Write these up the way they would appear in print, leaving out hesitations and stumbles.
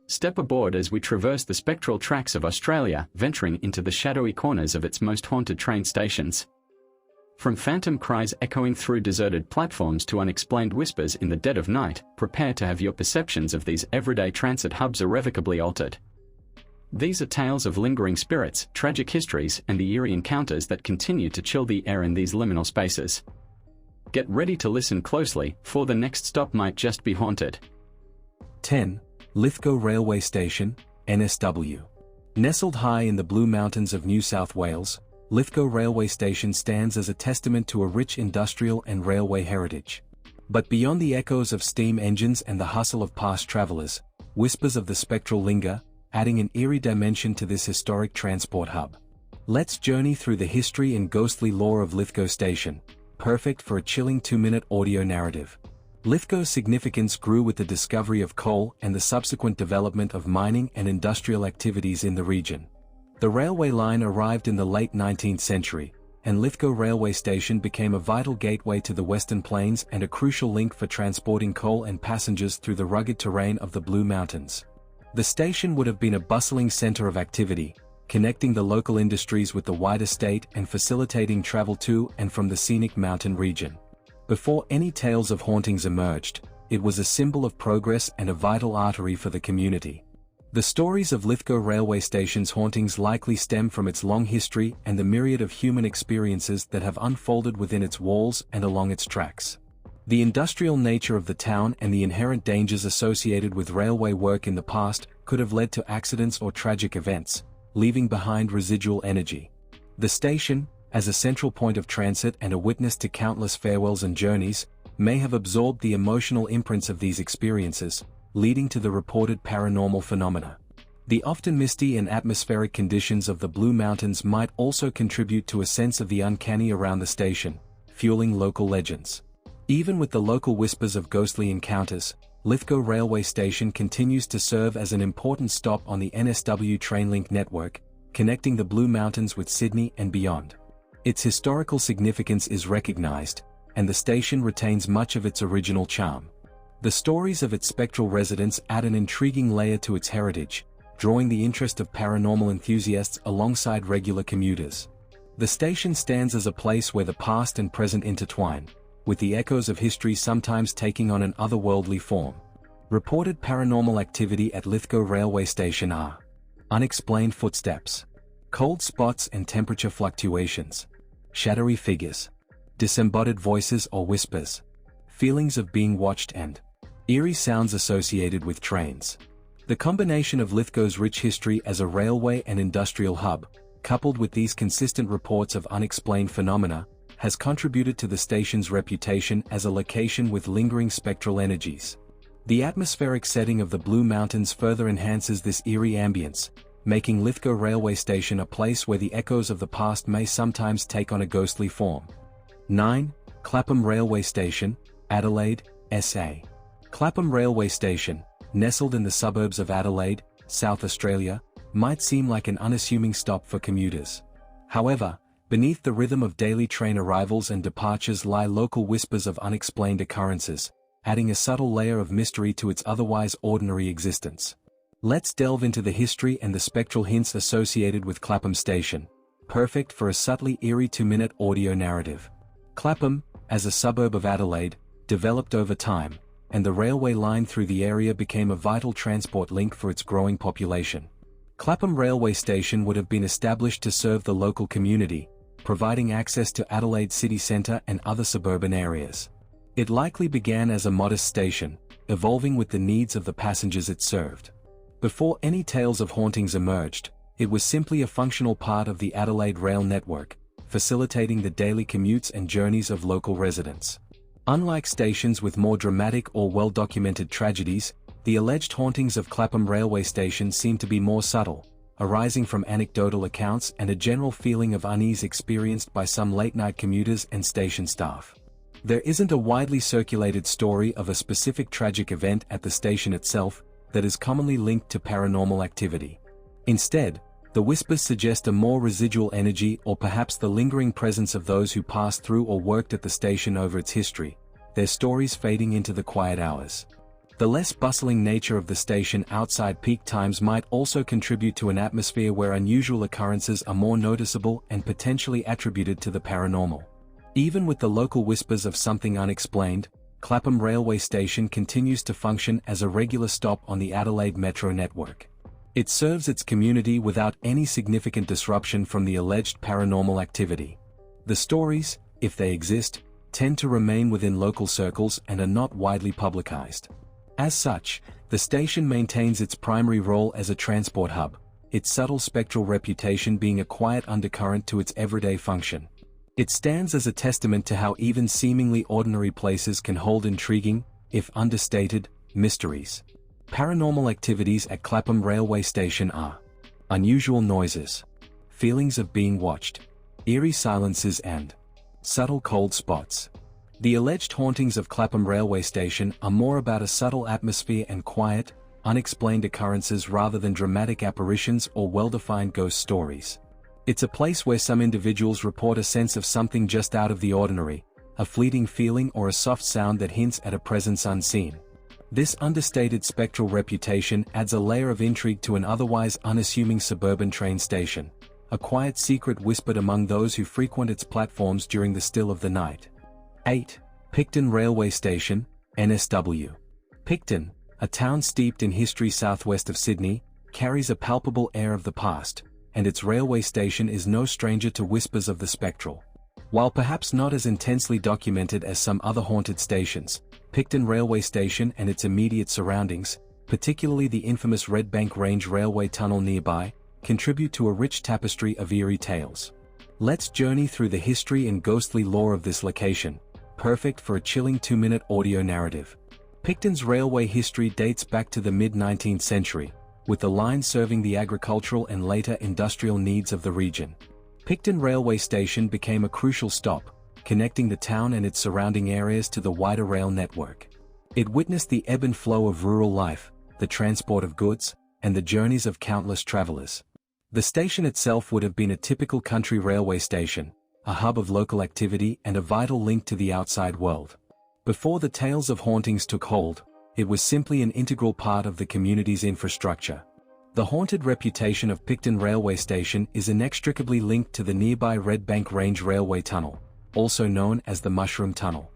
Step aboard as we traverse the spectral tracks of Australia, venturing into the shadowy corners of its most haunted train stations. From phantom cries echoing through deserted platforms to unexplained whispers in the dead of night, prepare to have your perceptions of these everyday transit hubs irrevocably altered. These are tales of lingering spirits, tragic histories, and the eerie encounters that continue to chill the air in these liminal spaces. Get ready to listen closely, for the next stop might just be haunted. 10. Lithco Railway Station, NSW. Nestled high in the Blue Mountains of New South Wales, Lithco Railway Station stands as a testament to a rich industrial and railway heritage. But beyond the echoes of steam engines and the hustle of past travellers, whispers of the spectral linger, adding an eerie dimension to this historic transport hub. Let's journey through the history and ghostly lore of Lithco Station, perfect for a chilling 2-minute audio narrative. Lithco's significance grew with the discovery of coal and the subsequent development of mining and industrial activities in the region. The railway line arrived in the late 19th century, and Lithco Railway Station became a vital gateway to the Western Plains and a crucial link for transporting coal and passengers through the rugged terrain of the Blue Mountains. The station would have been a bustling center of activity, connecting the local industries with the wider state and facilitating travel to and from the scenic mountain region. Before any tales of hauntings emerged, it was a symbol of progress and a vital artery for the community. The stories of Lithco Railway Station's hauntings likely stem from its long history and the myriad of human experiences that have unfolded within its walls and along its tracks. The industrial nature of the town and the inherent dangers associated with railway work in the past could have led to accidents or tragic events, leaving behind residual energy. The station, as a central point of transit and a witness to countless farewells and journeys, may have absorbed the emotional imprints of these experiences, leading to the reported paranormal phenomena. The often misty and atmospheric conditions of the Blue Mountains might also contribute to a sense of the uncanny around the station, fueling local legends. Even with the local whispers of ghostly encounters, Lithco Railway Station continues to serve as an important stop on the NSW Trainlink network, connecting the Blue Mountains with Sydney and beyond. Its historical significance is recognized, and the station retains much of its original charm. The stories of its spectral residents add an intriguing layer to its heritage, drawing the interest of paranormal enthusiasts alongside regular commuters. The station stands as a place where the past and present intertwine, with the echoes of history sometimes taking on an otherworldly form. Reported paranormal activity at Lithco Railway Station are unexplained footsteps, cold spots and temperature fluctuations, shadowy figures, disembodied voices or whispers, feelings of being watched and eerie sounds associated with trains. The combination of Lithco's rich history as a railway and industrial hub, coupled with these consistent reports of unexplained phenomena, has contributed to the station's reputation as a location with lingering spectral energies. The atmospheric setting of the Blue Mountains further enhances this eerie ambience, making Lithco Railway Station a place where the echoes of the past may sometimes take on a ghostly form. 9. Clappam Railway Station, Adelaide, SA. Clappam Railway Station, nestled in the suburbs of Adelaide, South Australia, might seem like an unassuming stop for commuters. However, beneath the rhythm of daily train arrivals and departures lie local whispers of unexplained occurrences, adding a subtle layer of mystery to its otherwise ordinary existence. Let's delve into the history and the spectral hints associated with Clappam Station, perfect for a subtly eerie 2-minute audio narrative. Clappam, as a suburb of Adelaide, developed over time, and the railway line through the area became a vital transport link for its growing population. Clappam Railway Station would have been established to serve the local community, providing access to Adelaide city centre and other suburban areas. It likely began as a modest station, evolving with the needs of the passengers it served. Before any tales of hauntings emerged, it was simply a functional part of the Adelaide rail network, facilitating the daily commutes and journeys of local residents. Unlike stations with more dramatic or well-documented tragedies, the alleged hauntings of Clappam Railway Station seem to be more subtle, arising from anecdotal accounts and a general feeling of unease experienced by some late-night commuters and station staff. There isn't a widely circulated story of a specific tragic event at the station itself that is commonly linked to paranormal activity. Instead, the whispers suggest a more residual energy or perhaps the lingering presence of those who passed through or worked at the station over its history, their stories fading into the quiet hours. The less bustling nature of the station outside peak times might also contribute to an atmosphere where unusual occurrences are more noticeable and potentially attributed to the paranormal. Even with the local whispers of something unexplained, Clappam railway station continues to function as a regular stop on the Adelaide Metro network. It serves its community without any significant disruption from the alleged paranormal activity. The stories, if they exist, tend to remain within local circles and are not widely publicized. As such, the station maintains its primary role as a transport hub, its subtle spectral reputation being a quiet undercurrent to its everyday function. It stands as a testament to how even seemingly ordinary places can hold intriguing, if understated, mysteries. Paranormal activities at Clappam railway station are unusual noises, feelings of being watched, eerie silences and subtle cold spots. The alleged hauntings of Clappam railway station are more about a subtle atmosphere and quiet, unexplained occurrences rather than dramatic apparitions or well-defined ghost stories. It's a place where some individuals report a sense of something just out of the ordinary, a fleeting feeling or a soft sound that hints at a presence unseen. This understated spectral reputation adds a layer of intrigue to an otherwise unassuming suburban train station, a quiet secret whispered among those who frequent its platforms during the still of the night. 8. Pictton Railway Station, NSW. Pictton, a town steeped in history southwest of Sydney, carries a palpable air of the past, and its railway station is no stranger to whispers of the spectral. While perhaps not as intensely documented as some other haunted stations, Pictton Railway Station and its immediate surroundings, particularly the infamous Red Bank Range Railway Tunnel nearby, contribute to a rich tapestry of eerie tales. Let's journey through the history and ghostly lore of this location, perfect for a chilling 2-minute audio narrative. Picton's railway history dates back to the mid-19th century, with the line serving the agricultural and later industrial needs of the region. Pictton Railway Station became a crucial stop, connecting the town and its surrounding areas to the wider rail network. It witnessed the ebb and flow of rural life, the transport of goods, and the journeys of countless travelers. The station itself would have been a typical country railway station, a hub of local activity and a vital link to the outside world. Before the tales of hauntings took hold, it was simply an integral part of the community's infrastructure. The haunted reputation of Pictton Railway Station is inextricably linked to the nearby Red Bank Range Railway Tunnel, also known as the Mushroom Tunnel.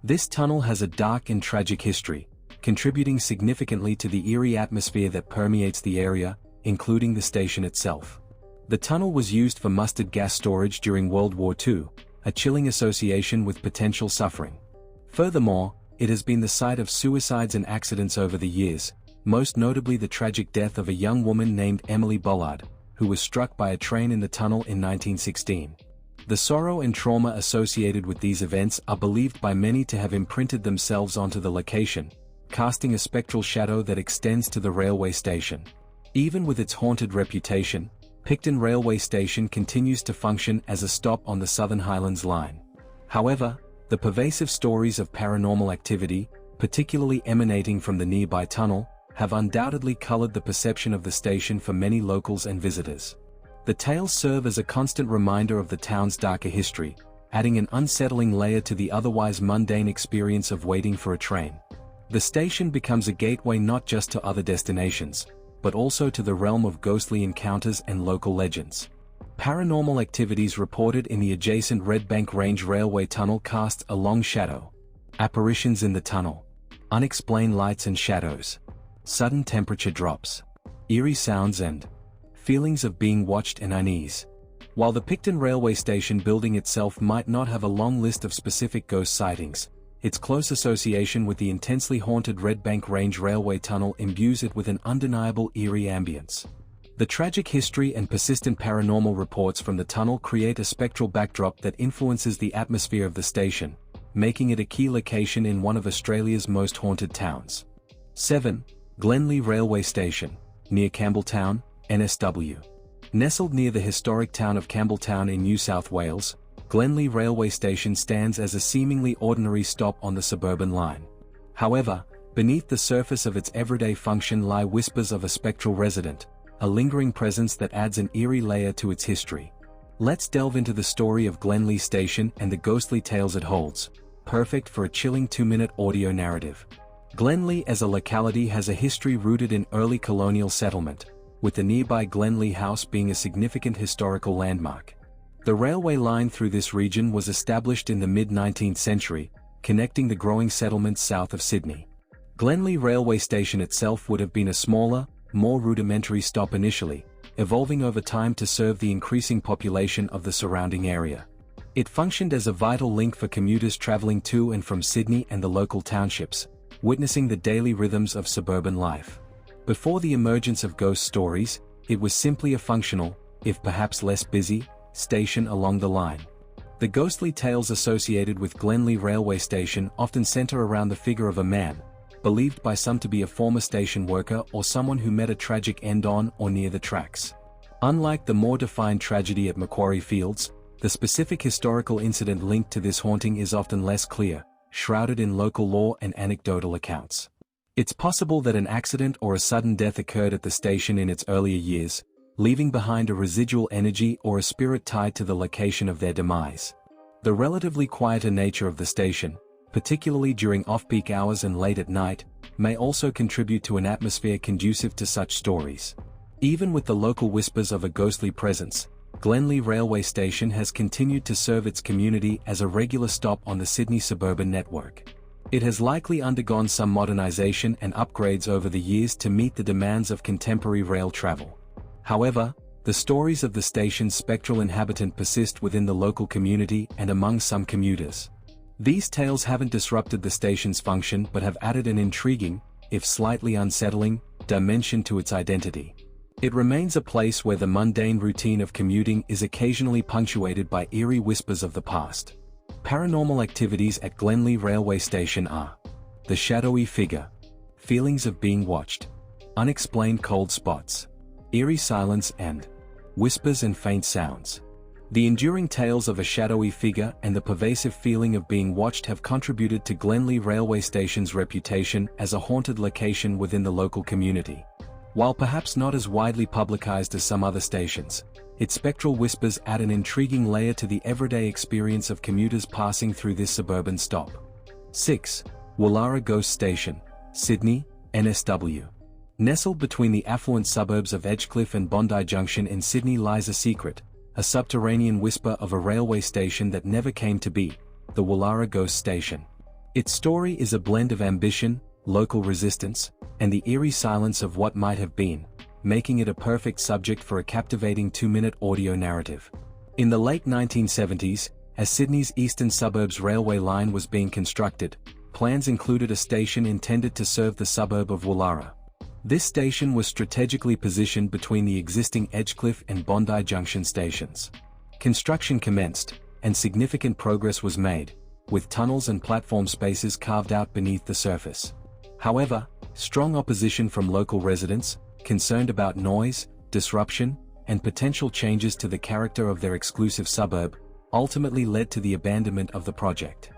This tunnel has a dark and tragic history, contributing significantly to the eerie atmosphere that permeates the area, including the station itself. The tunnel was used for mustard gas storage during World War II, a chilling association with potential suffering. Furthermore, it has been the site of suicides and accidents over the years, most notably the tragic death of a young woman named Emily Bollard, who was struck by a train in the tunnel in 1916. The sorrow and trauma associated with these events are believed by many to have imprinted themselves onto the location, casting a spectral shadow that extends to the railway station. Even with its haunted reputation, Pictton Railway Station continues to function as a stop on the Southern Highlands Line. However, the pervasive stories of paranormal activity, particularly emanating from the nearby tunnel, have undoubtedly colored the perception of the station for many locals and visitors. The tales serve as a constant reminder of the town's darker history, adding an unsettling layer to the otherwise mundane experience of waiting for a train. The station becomes a gateway not just to other destinations, but also to the realm of ghostly encounters and local legends. Paranormal activities reported in the adjacent Red Bank Range Railway Tunnel cast a long shadow. Apparitions in the tunnel. Unexplained lights and shadows. Sudden temperature drops. Eerie sounds and feelings of being watched and unease. While the Pictton Railway Station building itself might not have a long list of specific ghost sightings, its close association with the intensely haunted Red Bank Range Railway Tunnel imbues it with an undeniable eerie ambience. The tragic history and persistent paranormal reports from the tunnel create a spectral backdrop that influences the atmosphere of the station, making it a key location in one of Australia's most haunted towns. 7. Glenley Railway Station, near Campbelltown, NSW. Nestled near the historic town of Campbelltown in New South Wales, Glenley Railway Station stands as a seemingly ordinary stop on the suburban line. However, beneath the surface of its everyday function lie whispers of a spectral resident, a lingering presence that adds an eerie layer to its history. Let's delve into the story of Glenley Station and the ghostly tales it holds, perfect for a chilling 2-minute audio narrative. Glenley as a locality has a history rooted in early colonial settlement, with the nearby Glenley House being a significant historical landmark. The railway line through this region was established in the mid-19th century, connecting the growing settlements south of Sydney. Glenley railway station itself would have been a smaller, more rudimentary stop initially, evolving over time to serve the increasing population of the surrounding area. It functioned as a vital link for commuters travelling to and from Sydney and the local townships, witnessing the daily rhythms of suburban life. Before the emergence of ghost stories, it was simply a functional, if perhaps less busy, station along the line. The ghostly tales associated with Glenley railway station often centre around the figure of a man, believed by some to be a former station worker or someone who met a tragic end on or near the tracks. Unlike the more defined tragedy at Macquarie Fields, the specific historical incident linked to this haunting is often less clear, shrouded in local lore and anecdotal accounts. It's possible that an accident or a sudden death occurred at the station in its earlier years, leaving behind a residual energy or a spirit tied to the location of their demise. The relatively quieter nature of the station, particularly during off-peak hours and late at night, may also contribute to an atmosphere conducive to such stories. Even with the local whispers of a ghostly presence, Glenley railway station has continued to serve its community as a regular stop on the Sydney suburban network. It has likely undergone some modernization and upgrades over the years to meet the demands of contemporary rail travel. However, the stories of the station's spectral inhabitant persist within the local community and among some commuters. These tales haven't disrupted the station's function but have added an intriguing, if slightly unsettling, dimension to its identity. It remains a place where the mundane routine of commuting is occasionally punctuated by eerie whispers of the past. Paranormal activities at Glenley railway station are the shadowy figure, feelings of being watched, unexplained cold spots, eerie silence and whispers and faint sounds. The enduring tales of a shadowy figure and the pervasive feeling of being watched have contributed to Glenley railway station's reputation as a haunted location within the local community. While perhaps not as widely publicized as some other stations, its spectral whispers add an intriguing layer to the everyday experience of commuters passing through this suburban stop. 6. Wara Ghost Station, Sydney, NSW. Nestled between the affluent suburbs of Edgecliff and Bondi Junction in Sydney lies a secret, a subterranean whisper of a railway station that never came to be, the Wara Ghost Station. Its story is a blend of ambition, local resistance, and the eerie silence of what might have been, making it a perfect subject for a captivating 2-minute audio narrative. In the late 1970s, as Sydney's eastern suburbs railway line was being constructed, plans included a station intended to serve the suburb of Wara. This station was strategically positioned between the existing Edgecliff and Bondi Junction stations. Construction commenced, and significant progress was made, with tunnels and platform spaces carved out beneath the surface. However, strong opposition from local residents, concerned about noise, disruption, and potential changes to the character of their exclusive suburb, ultimately led to the abandonment of the project.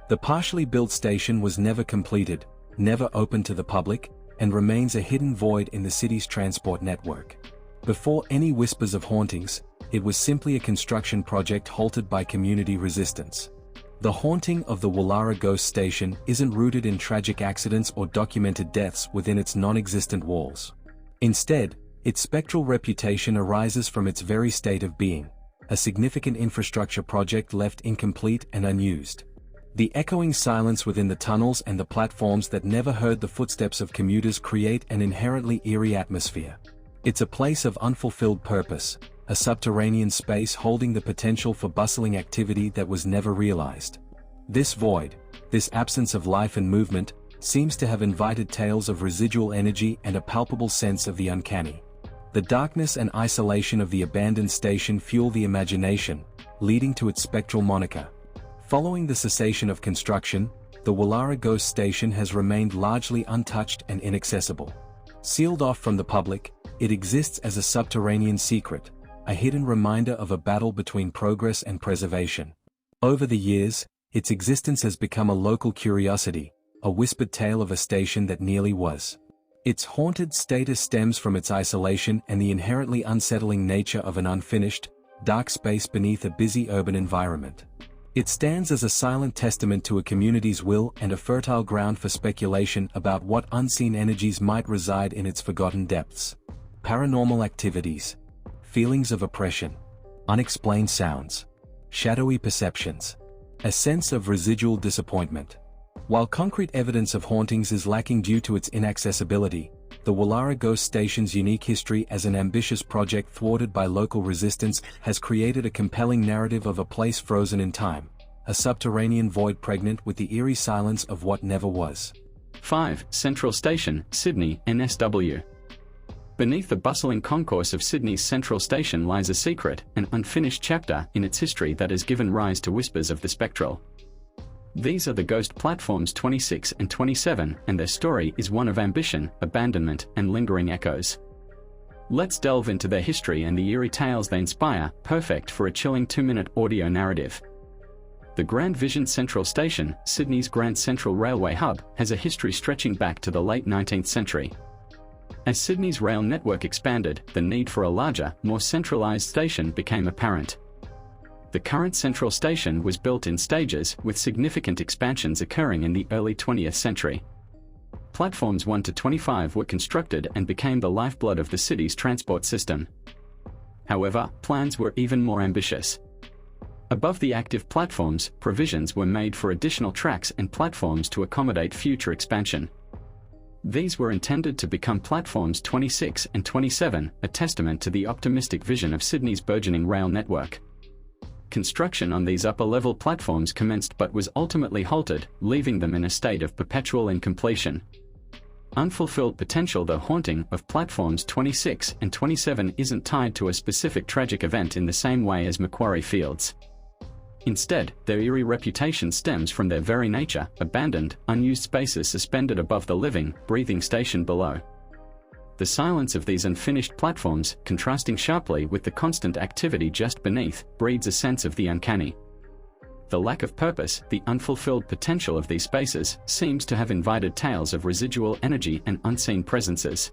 The partially built station was never completed, never opened to the public, and remains a hidden void in the city's transport network. Before any whispers of hauntings, it was simply a construction project halted by community resistance. The haunting of the Wara Ghost Station isn't rooted in tragic accidents or documented deaths within its non-existent walls. Instead, its spectral reputation arises from its very state of being, a significant infrastructure project left incomplete and unused. The echoing silence within the tunnels and the platforms that never heard the footsteps of commuters create an inherently eerie atmosphere. It's a place of unfulfilled purpose, a subterranean space holding the potential for bustling activity that was never realized. This void, this absence of life and movement, seems to have invited tales of residual energy and a palpable sense of the uncanny. The darkness and isolation of the abandoned station fuel the imagination, leading to its spectral moniker. Following the cessation of construction, the Wara Ghost Station has remained largely untouched and inaccessible. Sealed off from the public, it exists as a subterranean secret, a hidden reminder of a battle between progress and preservation. Over the years, its existence has become a local curiosity, a whispered tale of a station that nearly was. Its haunted status stems from its isolation and the inherently unsettling nature of an unfinished, dark space beneath a busy urban environment. It stands as a silent testament to a community's will and a fertile ground for speculation about what unseen energies might reside in its forgotten depths. Paranormal activities. Feelings of oppression. Unexplained sounds. Shadowy perceptions. A sense of residual disappointment. While concrete evidence of hauntings is lacking due to its inaccessibility, the Wara Ghost Station's unique history as an ambitious project thwarted by local resistance has created a compelling narrative of a place frozen in time, a subterranean void pregnant with the eerie silence of what never was. 5. Central Station, Sydney, NSW. Beneath the bustling concourse of Sydney's Central Station lies a secret, an unfinished chapter in its history that has given rise to whispers of the spectral. These are the ghost platforms 26 and 27, and their story is one of ambition, abandonment, and lingering echoes. Let's delve into their history and the eerie tales they inspire, perfect for a chilling 2-minute audio narrative. The Grand Vision Central Station, Sydney's Grand Central Railway hub, has a history stretching back to the late 19th century. As Sydney's rail network expanded, the need for a larger, more centralised station became apparent. The current Central Station was built in stages, with significant expansions occurring in the early 20th century. Platforms 1 to 25 were constructed and became the lifeblood of the city's transport system. However, plans were even more ambitious. Above the active platforms, provisions were made for additional tracks and platforms to accommodate future expansion. These were intended to become platforms 26 and 27, a testament to the optimistic vision of Sydney's burgeoning rail network. Construction on these upper-level platforms commenced but was ultimately halted, leaving them in a state of perpetual incompletion. Unfulfilled potential. The haunting of platforms 26 and 27 isn't tied to a specific tragic event in the same way as Macquarie Fields. Instead, their eerie reputation stems from their very nature, abandoned, unused spaces suspended above the living, breathing station below. The silence of these unfinished platforms, contrasting sharply with the constant activity just beneath, breeds a sense of the uncanny. The lack of purpose, the unfulfilled potential of these spaces, seems to have invited tales of residual energy and unseen presences.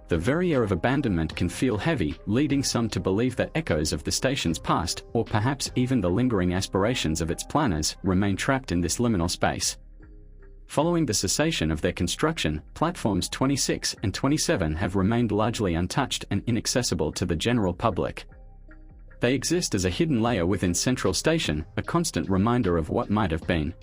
The very air of abandonment can feel heavy, leading some to believe that echoes of the station's past, or perhaps even the lingering aspirations of its planners, remain trapped in this liminal space. Following the cessation of their construction, platforms 26 and 27 have remained largely untouched and inaccessible to the general public. They exist as a hidden layer within Central Station, a constant reminder of what might have been.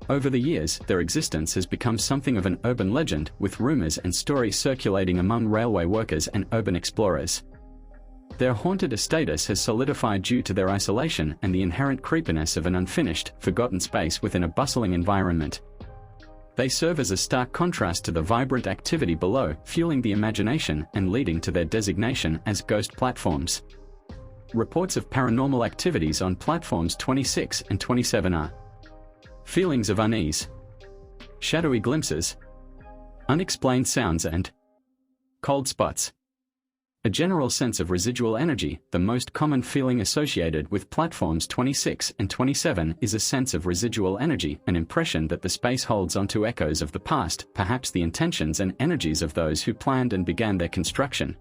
Over the years, their existence has become something of an urban legend, with rumors and stories circulating among railway workers and urban explorers. Their haunted status has solidified due to their isolation and the inherent creepiness of an unfinished, forgotten space within a bustling environment. They serve as a stark contrast to the vibrant activity below, fueling the imagination and leading to their designation as ghost platforms. Reports of paranormal activities on platforms 26 and 27 are: feelings of unease, shadowy glimpses, unexplained sounds, and cold spots. A general sense of residual energy. The most common feeling associated with platforms 26 and 27 is a sense of residual energy, an impression that the space holds onto echoes of the past, perhaps the intentions and energies of those who planned and began their construction.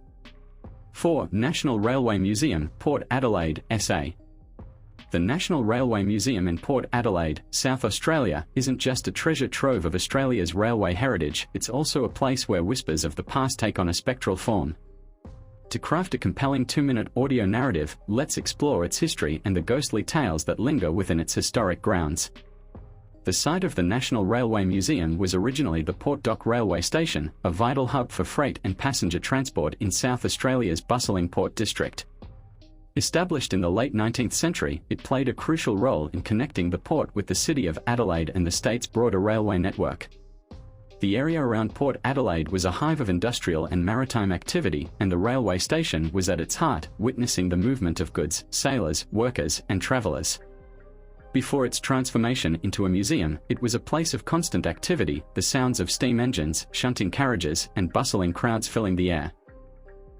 4. National Railway Museum, Port Adelaide, SA. The National Railway Museum in Port Adelaide, South Australia, isn't just a treasure trove of Australia's railway heritage, it's also a place where whispers of the past take on a spectral form. To craft a compelling 2-minute audio narrative, let's explore its history and the ghostly tales that linger within its historic grounds. The site of the National Railway Museum was originally the Port Dock Railway Station, a vital hub for freight and passenger transport in South Australia's bustling port district. Established in the late 19th century, it played a crucial role in connecting the port with the city of Adelaide and the state's broader railway network. The area around Port Adelaide was a hive of industrial and maritime activity, and the railway station was at its heart, witnessing the movement of goods, sailors, workers, and travellers. Before its transformation into a museum, it was a place of constant activity, the sounds of steam engines, shunting carriages, and bustling crowds filling the air.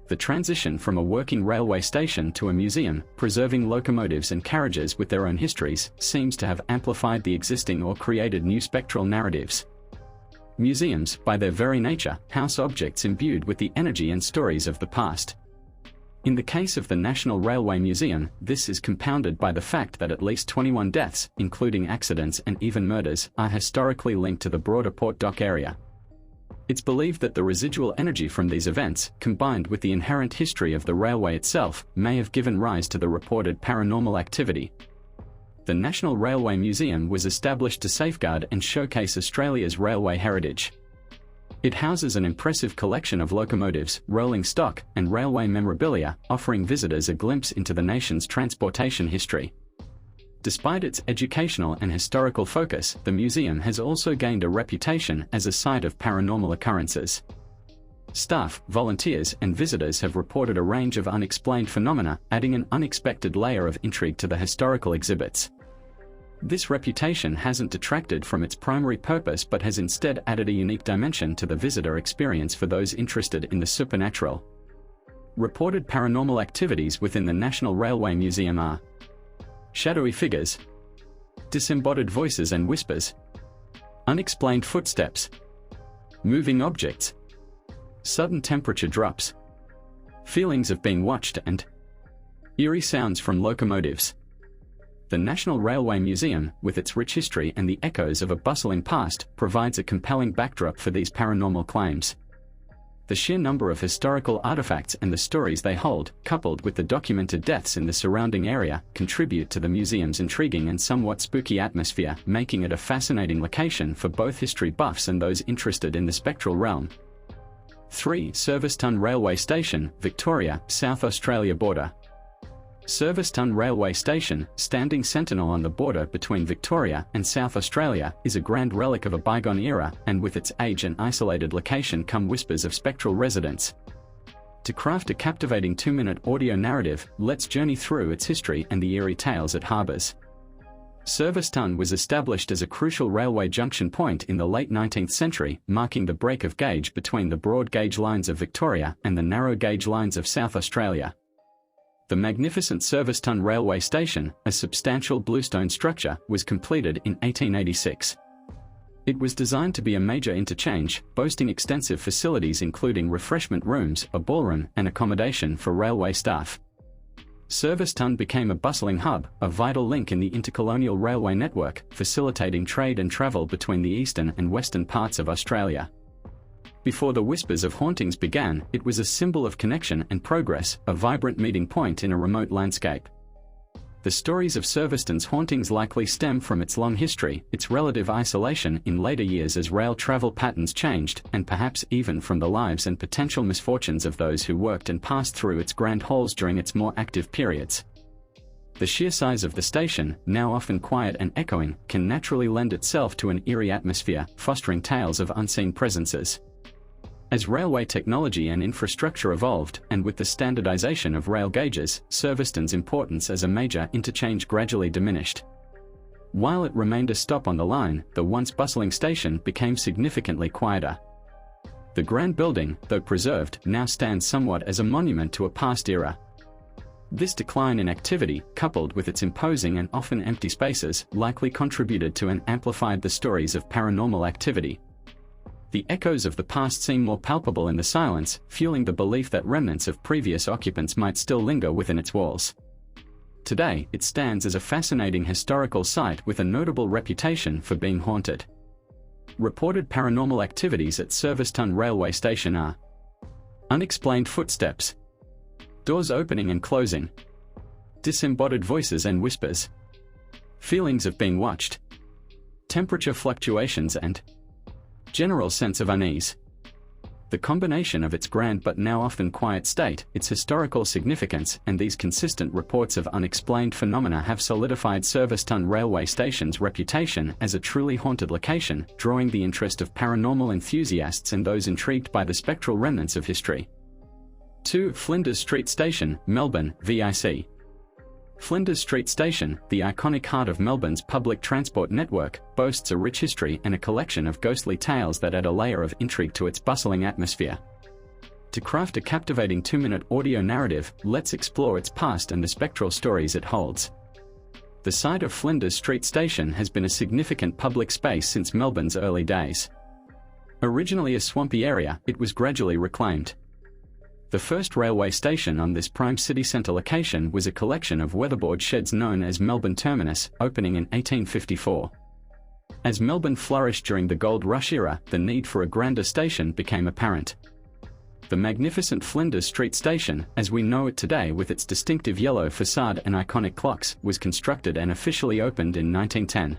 The transition from a working railway station to a museum, preserving locomotives and carriages with their own histories, seems to have amplified the existing or created new spectral narratives. Museums, by their very nature, house objects imbued with the energy and stories of the past. In the case of the National Railway Museum, this is compounded by the fact that at least 21 deaths, including accidents and even murders, are historically linked to the broader Port Dock area. It's believed that the residual energy from these events, combined with the inherent history of the railway itself, may have given rise to the reported paranormal activity. The National Railway Museum was established to safeguard and showcase Australia's railway heritage. It houses an impressive collection of locomotives, rolling stock, and railway memorabilia, offering visitors a glimpse into the nation's transportation history. Despite its educational and historical focus, the museum has also gained a reputation as a site of paranormal occurrences. Staff, volunteers, and visitors have reported a range of unexplained phenomena, adding an unexpected layer of intrigue to the historical exhibits. This reputation hasn't detracted from its primary purpose but has instead added a unique dimension to the visitor experience for those interested in the supernatural. Reported paranormal activities within the National Railway Museum are shadowy figures, disembodied voices and whispers, unexplained footsteps, moving objects, sudden temperature drops, feelings of being watched, and eerie sounds from locomotives. The National Railway Museum, with its rich history and the echoes of a bustling past, provides a compelling backdrop for these paranormal claims. The sheer number of historical artifacts and the stories they hold, coupled with the documented deaths in the surrounding area, contribute to the museum's intriguing and somewhat spooky atmosphere, making it a fascinating location for both history buffs and those interested in the spectral realm. 3. Serviceton Railway Station, Victoria, South Australia border. Serviceton Railway Station, standing sentinel on the border between Victoria and South Australia, is a grand relic of a bygone era, and with its age and isolated location come whispers of spectral residents. To craft a captivating 2-minute audio narrative, let's journey through its history and the eerie tales it harbours. Serviceton was established as a crucial railway junction point in the late 19th century, marking the break of gauge between the broad gauge lines of Victoria and the narrow gauge lines of South Australia. The magnificent Serviceton Railway Station, a substantial bluestone structure, was completed in 1886. It was designed to be a major interchange, boasting extensive facilities including refreshment rooms, a ballroom, and accommodation for railway staff. Serviceton became a bustling hub, a vital link in the intercolonial railway network, facilitating trade and travel between the eastern and western parts of Australia. Before the whispers of hauntings began, it was a symbol of connection and progress, a vibrant meeting point in a remote landscape. The stories of Serviceton's hauntings likely stem from its long history, its relative isolation in later years as rail travel patterns changed, and perhaps even from the lives and potential misfortunes of those who worked and passed through its grand halls during its more active periods. The sheer size of the station, now often quiet and echoing, can naturally lend itself to an eerie atmosphere, fostering tales of unseen presences. As railway technology and infrastructure evolved, and with the standardization of rail gauges, Serviceton's importance as a major interchange gradually diminished. While it remained a stop on the line, the once bustling station became significantly quieter. The grand building, though preserved, now stands somewhat as a monument to a past era. This decline in activity, coupled with its imposing and often empty spaces, likely contributed to and amplified the stories of paranormal activity. The echoes of the past seem more palpable in the silence, fueling the belief that remnants of previous occupants might still linger within its walls. Today, it stands as a fascinating historical site with a notable reputation for being haunted. Reported paranormal activities at Serviceton Railway Station are unexplained footsteps, doors opening and closing, disembodied voices and whispers, feelings of being watched, temperature fluctuations, and general sense of unease. The combination of its grand but now often quiet state, its historical significance, and these consistent reports of unexplained phenomena have solidified Serviceton Railway Station's reputation as a truly haunted location, drawing the interest of paranormal enthusiasts and those intrigued by the spectral remnants of history. 2. Flinders Street Station, Melbourne, VIC. Flinders Street Station, the iconic heart of Melbourne's public transport network, boasts a rich history and a collection of ghostly tales that add a layer of intrigue to its bustling atmosphere. To craft a captivating 2-minute audio narrative, let's explore its past and the spectral stories it holds. The site of Flinders Street Station has been a significant public space since Melbourne's early days. Originally a swampy area, it was gradually reclaimed. The first railway station on this prime city centre location was a collection of weatherboard sheds known as Melbourne Terminus, opening in 1854. As Melbourne flourished during the gold rush era, the need for a grander station became apparent. The magnificent Flinders Street Station, as we know it today with its distinctive yellow facade and iconic clocks, was constructed and officially opened in 1910.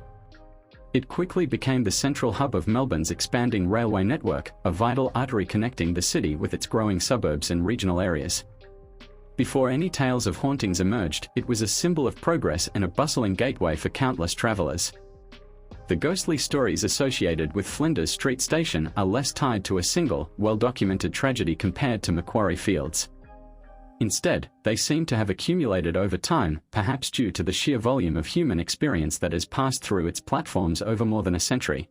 It quickly became the central hub of Melbourne's expanding railway network, a vital artery connecting the city with its growing suburbs and regional areas. Before any tales of hauntings emerged, it was a symbol of progress and a bustling gateway for countless travellers. The ghostly stories associated with Flinders Street Station are less tied to a single, well-documented tragedy compared to Macquarie Fields. Instead, they seem to have accumulated over time, perhaps due to the sheer volume of human experience that has passed through its platforms over more than a century.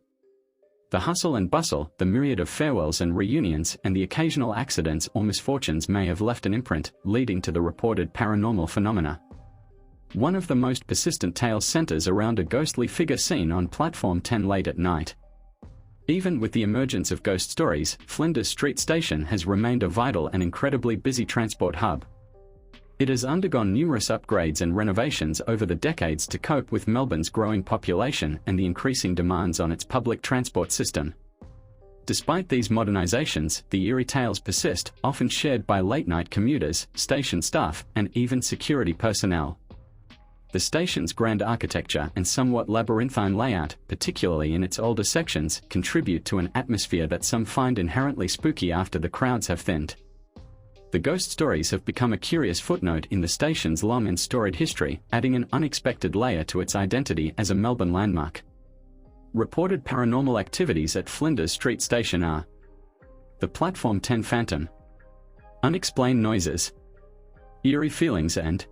The hustle and bustle, the myriad of farewells and reunions, and the occasional accidents or misfortunes may have left an imprint, leading to the reported paranormal phenomena. One of the most persistent tales centers around a ghostly figure seen on Platform 10 late at night. Even with the emergence of ghost stories, Flinders Street Station has remained a vital and incredibly busy transport hub. It has undergone numerous upgrades and renovations over the decades to cope with Melbourne's growing population and the increasing demands on its public transport system. Despite these modernizations, the eerie tales persist, often shared by late-night commuters, station staff, and even security personnel. The station's grand architecture and somewhat labyrinthine layout, particularly in its older sections, contribute to an atmosphere that some find inherently spooky after the crowds have thinned. The ghost stories have become a curious footnote in the station's long and storied history, adding an unexpected layer to its identity as a Melbourne landmark. Reported paranormal activities at Flinders Street Station are: the Platform 10 Phantom, unexplained noises, eerie feelings and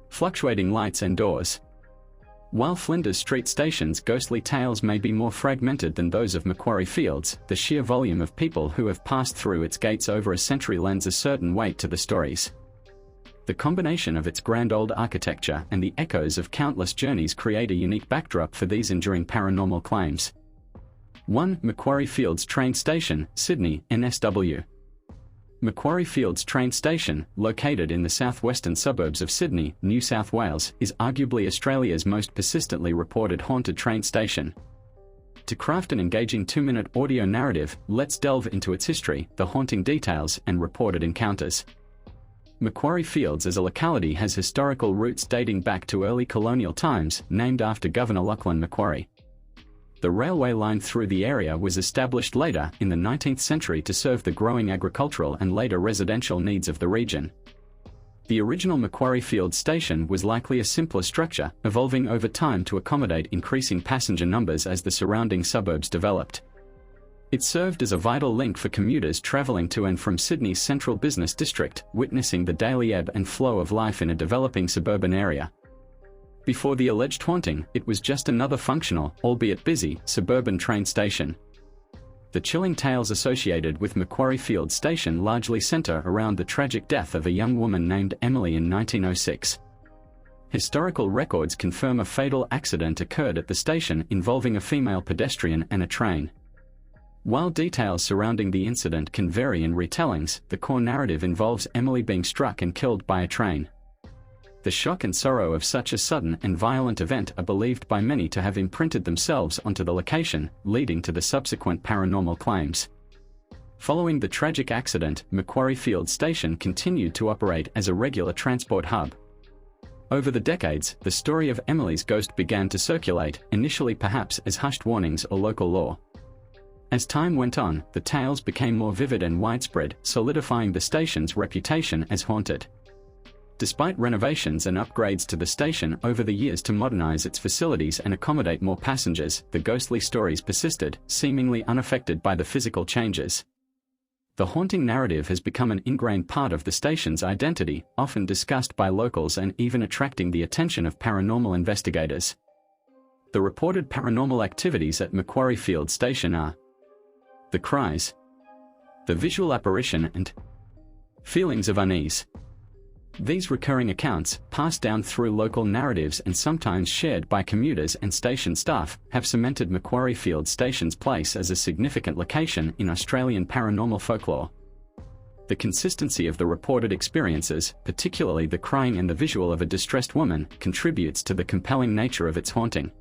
fluctuating lights and doors. While Flinders Street Station's ghostly tales may be more fragmented than those of Macquarie Fields, the sheer volume of people who have passed through its gates over a century lends a certain weight to the stories. The combination of its grand old architecture and the echoes of countless journeys create a unique backdrop for these enduring paranormal claims. 1. Macquarie Fields Train Station, Sydney, NSW. Macquarie Fields Train Station, located in the southwestern suburbs of Sydney, New South Wales, is arguably Australia's most persistently reported haunted train station. To craft an engaging 2-minute audio narrative, let's delve into its history, the haunting details, and reported encounters. Macquarie Fields as a locality has historical roots dating back to early colonial times, named after Governor Lachlan Macquarie. The railway line through the area was established later in the 19th century to serve the growing agricultural and later residential needs of the region. The original Macquarie Fields station was likely a simpler structure, evolving over time to accommodate increasing passenger numbers as the surrounding suburbs developed. It served as a vital link for commuters travelling to and from Sydney's central business district, witnessing the daily ebb and flow of life in a developing suburban area. Before the alleged haunting, it was just another functional, albeit busy, suburban train station. The chilling tales associated with Macquarie Fields Station largely centre around the tragic death of a young woman named Emily in 1906. Historical records confirm a fatal accident occurred at the station involving a female pedestrian and a train. While details surrounding the incident can vary in retellings, the core narrative involves Emily being struck and killed by a train. The shock and sorrow of such a sudden and violent event are believed by many to have imprinted themselves onto the location, leading to the subsequent paranormal claims. Following the tragic accident, Macquarie Fields Station continued to operate as a regular transport hub. Over the decades, the story of Emily's ghost began to circulate, initially perhaps as hushed warnings or local lore. As time went on, the tales became more vivid and widespread, solidifying the station's reputation as haunted. Despite renovations and upgrades to the station over the years to modernize its facilities and accommodate more passengers, the ghostly stories persisted, seemingly unaffected by the physical changes. The haunting narrative has become an ingrained part of the station's identity, often discussed by locals and even attracting the attention of paranormal investigators. The reported paranormal activities at Macquarie Fields Station are: the cries, the visual apparition and feelings of unease. These recurring accounts, passed down through local narratives and sometimes shared by commuters and station staff, have cemented Macquarie Fields Station's place as a significant location in Australian paranormal folklore. The consistency of the reported experiences, particularly the crying and the visual of a distressed woman, contributes to the compelling nature of its haunting.